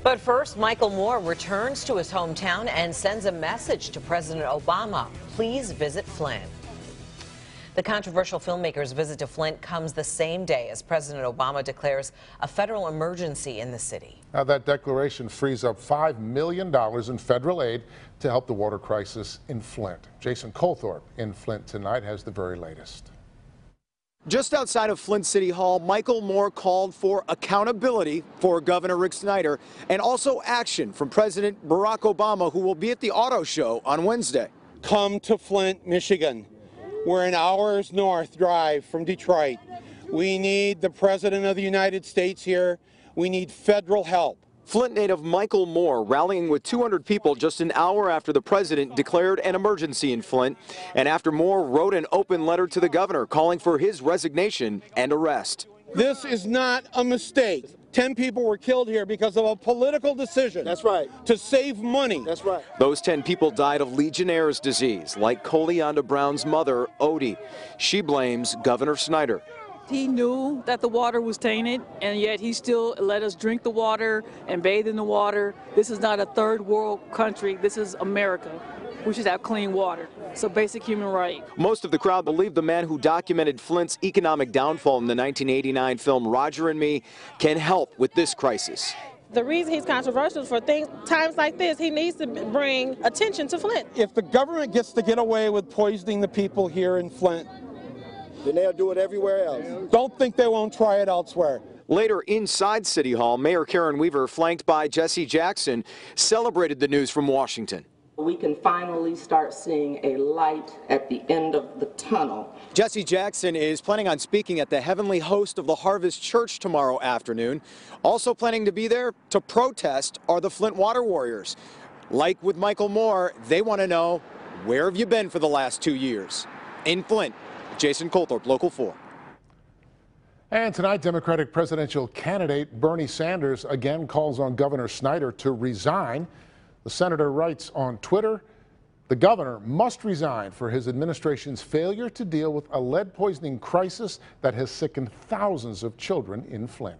But first, Michael Moore returns to his hometown and sends a message to President Obama. Please visit Flint. The controversial filmmaker's visit to Flint comes the same day as President Obama declares a federal emergency in the city. Now, that declaration frees up $5 million in federal aid to help the water crisis in Flint. Jason Colthorpe in Flint tonight has the very latest. Just outside of Flint City Hall, Michael Moore called for accountability for Governor Rick Snyder and also action from President Barack Obama, who will be at the auto show on Wednesday. Come to Flint, Michigan. We're an hour's north drive from Detroit. We need the President of the United States here. We need federal help. Flint native Michael Moore rallying with 200 people just an hour after the president declared an emergency in Flint, and after Moore wrote an open letter to the governor calling for his resignation and arrest. This is not a mistake. 10 people were killed here because of a political decision. That's right. To save money. That's right. Those 10 people died of Legionnaire's disease, like Coleonda Brown's mother, Odie. She blames Governor Snyder. He knew that the water was tainted, and yet he still let us drink the water and bathe in the water. This is not a third world country. This is America. We should have clean water. It's a basic human right. Most of the crowd believe the man who documented Flint's economic downfall in the 1989 film Roger and Me can help with this crisis. The reason he's controversial for times like this, he needs to bring attention to Flint. If the government gets to get away with poisoning the people here in Flint, then they'll do it everywhere else. Don't think they won't try it elsewhere. Later, inside City Hall, Mayor Karen Weaver, flanked by Jesse Jackson, celebrated the news from Washington. We can finally start seeing a light at the end of the tunnel. Jesse Jackson is planning on speaking at the Heavenly Host of the Harvest Church tomorrow afternoon. Also planning to be there to protest are the Flint Water Warriors. Like with Michael Moore, they want to know, where have you been for the last 2 years? In Flint, Jason Colthorpe, Local 4. And tonight, Democratic presidential candidate Bernie Sanders again calls on Governor Snyder to resign. The senator writes on Twitter, the governor must resign for his administration's failure to deal with a lead poisoning crisis that has sickened thousands of children in Flint.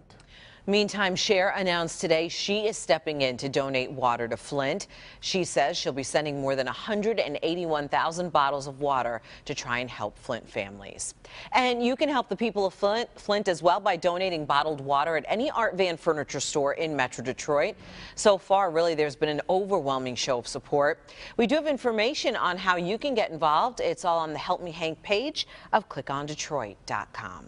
Meantime, Cher announced today she is stepping in to donate water to Flint. She says she'll be sending more than 181,000 bottles of water to try and help Flint families. And you can help the people of Flint as well by donating bottled water at any Art Van furniture store in Metro Detroit. So far, really, there's been an overwhelming show of support. We do have information on how you can get involved. It's all on the Help Me Hank page of clickondetroit.com.